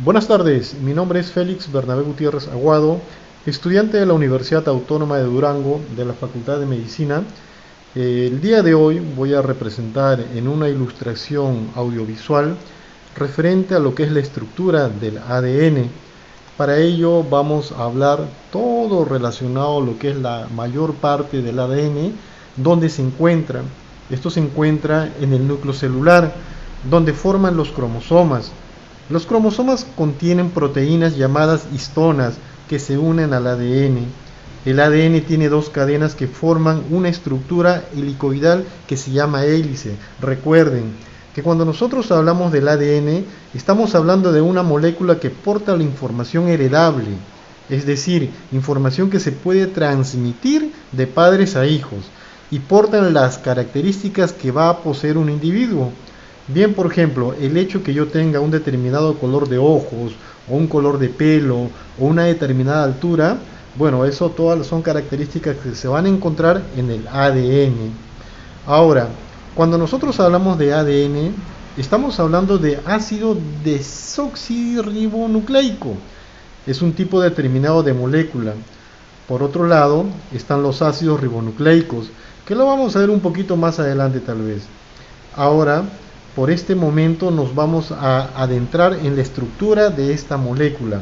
Buenas tardes, mi nombre es Félix Bernabé Gutiérrez Aguado, estudiante de la Universidad Autónoma de Durango de la Facultad de Medicina. El día de hoy voy a representar en una ilustración audiovisual referente a lo que es la estructura del ADN. Para ello vamos a hablar todo relacionado a lo que es la mayor parte del ADN, donde se encuentra. Esto se encuentra en el núcleo celular, donde forman los cromosomas. Los cromosomas contienen proteínas llamadas histonas que se unen al ADN. El ADN tiene dos cadenas que forman una estructura helicoidal que se llama hélice. Recuerden que cuando nosotros hablamos del ADN, estamos hablando de una molécula que porta la información heredable, es decir, información que se puede transmitir de padres a hijos y portan las características que va a poseer un individuo. Bien, por ejemplo, el hecho que yo tenga un determinado color de ojos, o un color de pelo, o una determinada altura, bueno, eso todas son características que se van a encontrar en el ADN. Ahora, cuando nosotros hablamos de ADN, estamos hablando de ácido desoxirribonucleico. Es un tipo determinado de molécula. Por otro lado, están los ácidos ribonucleicos, que lo vamos a ver un poquito más adelante tal vez. Ahora, por este momento nos vamos a adentrar en la estructura de esta molécula.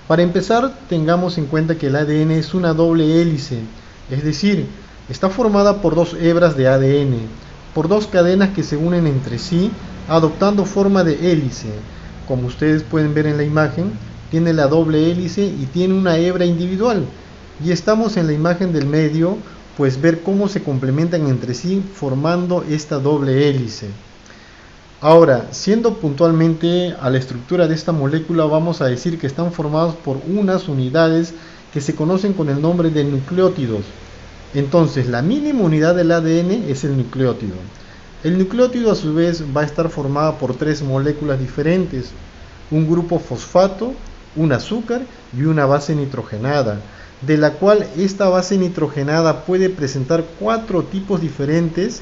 Para empezar, tengamos en cuenta que el ADN es una doble hélice, es decir, está formada por dos hebras de ADN, por dos cadenas que se unen entre sí, adoptando forma de hélice. Como ustedes pueden ver en la imagen, tiene la doble hélice y tiene una hebra individual. Y estamos en la imagen del medio, pues ver cómo se complementan entre sí formando esta doble hélice. Ahora, siendo puntualmente a la estructura de esta molécula, vamos a decir que están formados por unas unidades que se conocen con el nombre de nucleótidos. Entonces, la mínima unidad del ADN es el nucleótido. El nucleótido a su vez va a estar formado por tres moléculas diferentes, un grupo fosfato, un azúcar y una base nitrogenada, de la cual esta base nitrogenada puede presentar cuatro tipos diferentes.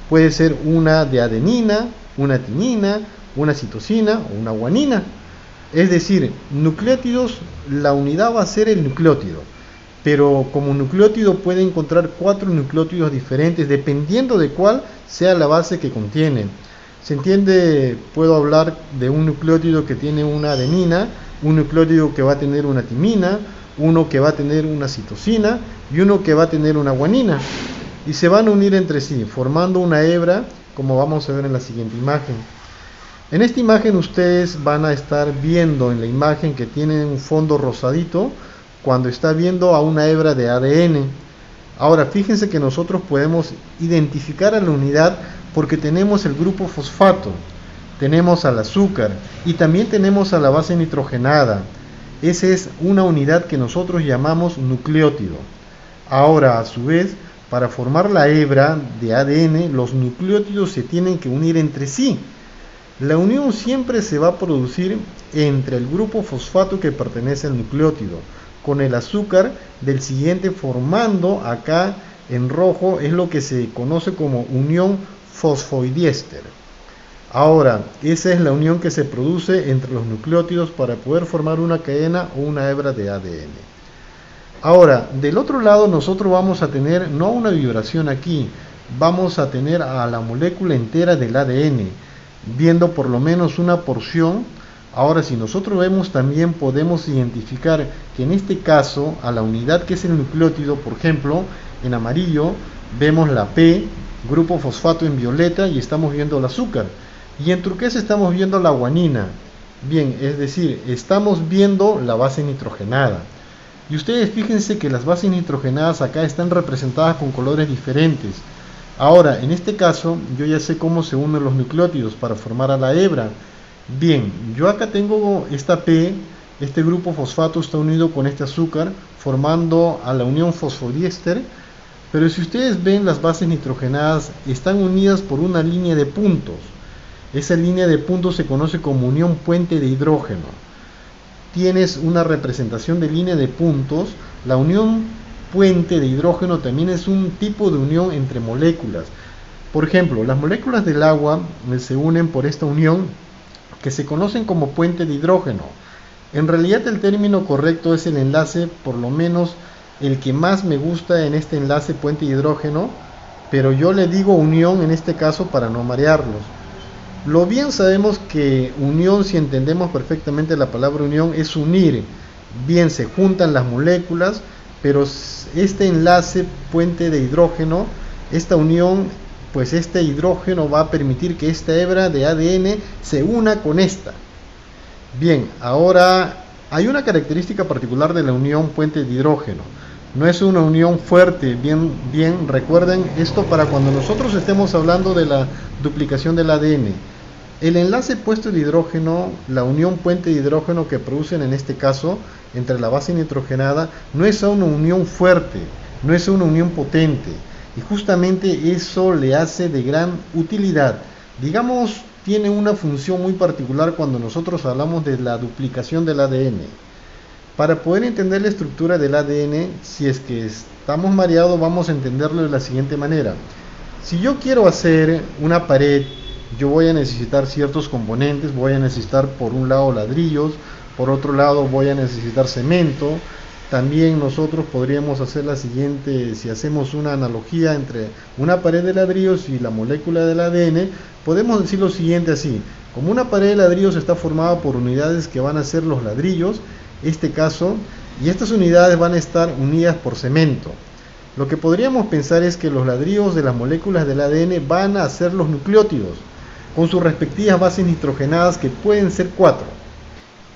Puede ser una de adenina, una timina, una citosina o una guanina. Es decir, nucleótidos, la unidad va a ser el nucleótido, pero como nucleótido puede encontrar cuatro nucleótidos diferentes dependiendo de cuál sea la base que contiene. ¿Se entiende? Puedo hablar de un nucleótido que tiene una adenina, un nucleótido que va a tener una timina, uno que va a tener una citosina y uno que va a tener una guanina, y se van a unir entre sí formando una hebra, como vamos a ver en la siguiente imagen. En esta imagen ustedes van a estar viendo en la imagen que tiene un fondo rosadito cuando está viendo a una hebra de ADN. Ahora fíjense que nosotros podemos identificar a la unidad porque tenemos el grupo fosfato, tenemos al azúcar y también tenemos a la base nitrogenada. Esa es una unidad que nosotros llamamos nucleótido. Ahora, a su vez, para formar la hebra de ADN, los nucleótidos se tienen que unir entre sí. La unión siempre se va a producir entre el grupo fosfato que pertenece al nucleótido, con el azúcar del siguiente formando acá en rojo, es lo que se conoce como unión fosfodiéster. Ahora, esa es la unión que se produce entre los nucleótidos para poder formar una cadena o una hebra de ADN. Ahora, del otro lado nosotros vamos a tener no una vibración aquí, vamos a tener a la molécula entera del ADN, viendo por lo menos una porción. Ahora, si nosotros vemos, también podemos identificar que en este caso, a la unidad que es el nucleótido, por ejemplo, en amarillo, vemos la P, grupo fosfato en violeta, y estamos viendo el azúcar. Y en turquesa estamos viendo la guanina. Bien, es decir, estamos viendo la base nitrogenada. Y ustedes fíjense que las bases nitrogenadas acá están representadas con colores diferentes. Ahora, en este caso, yo ya sé cómo se unen los nucleótidos para formar a la hebra. Bien, yo acá tengo esta P, este grupo fosfato está unido con este azúcar, formando a la unión fosfodiéster, pero si ustedes ven, las bases nitrogenadas están unidas por una línea de puntos. Esa línea de puntos se conoce como unión puente de hidrógeno. Tienes una representación de línea de puntos. La unión puente de hidrógeno también es un tipo de unión entre moléculas. Por ejemplo, las moléculas del agua se unen por esta unión que se conocen como puente de hidrógeno. En realidad el término correcto es el enlace, por lo menos el que más me gusta en este enlace puente de hidrógeno, pero yo le digo unión en este caso para no marearlos. Lo bien sabemos que unión, si entendemos perfectamente la palabra unión, es unir. Bien, se juntan las moléculas, pero este enlace puente de hidrógeno, esta unión, pues este hidrógeno va a permitir que esta hebra de ADN se una con esta. Bien, ahora hay una característica particular de la unión puente de hidrógeno. No es una unión fuerte, bien, recuerden esto para cuando nosotros estemos hablando de la duplicación del ADN. El enlace puesto de hidrógeno, la unión puente de hidrógeno que producen en este caso entre la base nitrogenada, no es una unión fuerte, no es una unión potente, y justamente eso le hace de gran utilidad. Digamos, tiene una función muy particular cuando nosotros hablamos de la duplicación del ADN. Para poder entender la estructura del ADN, si es que estamos mareados, vamos a entenderlo de la siguiente manera. Si yo quiero hacer una pared, yo voy a necesitar ciertos componentes, voy a necesitar por un lado ladrillos, por otro lado voy a necesitar cemento. También nosotros podríamos hacer la siguiente, si hacemos una analogía entre una pared de ladrillos y la molécula del ADN, podemos decir lo siguiente así: como una pared de ladrillos está formada por unidades que van a ser los ladrillos, este caso, y estas unidades van a estar unidas por cemento. Lo que podríamos pensar es que los ladrillos de las moléculas del ADN van a ser los nucleótidos, con sus respectivas bases nitrogenadas, que pueden ser 4.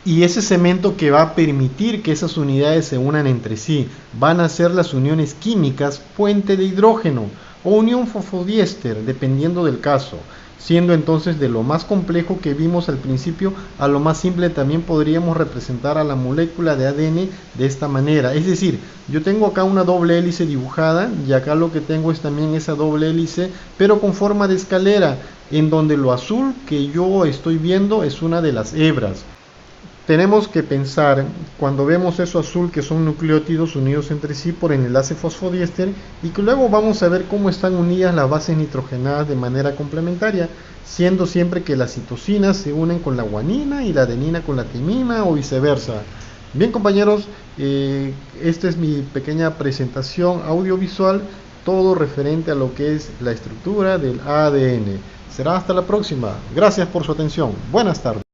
Y ese cemento que va a permitir que esas unidades se unan entre sí van a ser las uniones químicas puente de hidrógeno o unión fosfodiéster, dependiendo del caso, siendo entonces de lo más complejo que vimos al principio a lo más simple. También podríamos representar a la molécula de ADN de esta manera, es decir, yo tengo acá una doble hélice dibujada y acá lo que tengo es también esa doble hélice, pero con forma de escalera, en donde lo azul que yo estoy viendo es una de las hebras. Tenemos que pensar, cuando vemos eso azul, que son nucleótidos unidos entre sí por el enlace fosfodiéster, y que luego vamos a ver cómo están unidas las bases nitrogenadas de manera complementaria, siendo siempre que las citosinas se unen con la guanina y la adenina con la timina o viceversa. Bien, compañeros, esta es mi pequeña presentación audiovisual, todo referente a lo que es la estructura del ADN. Será hasta la próxima. Gracias por su atención. Buenas tardes.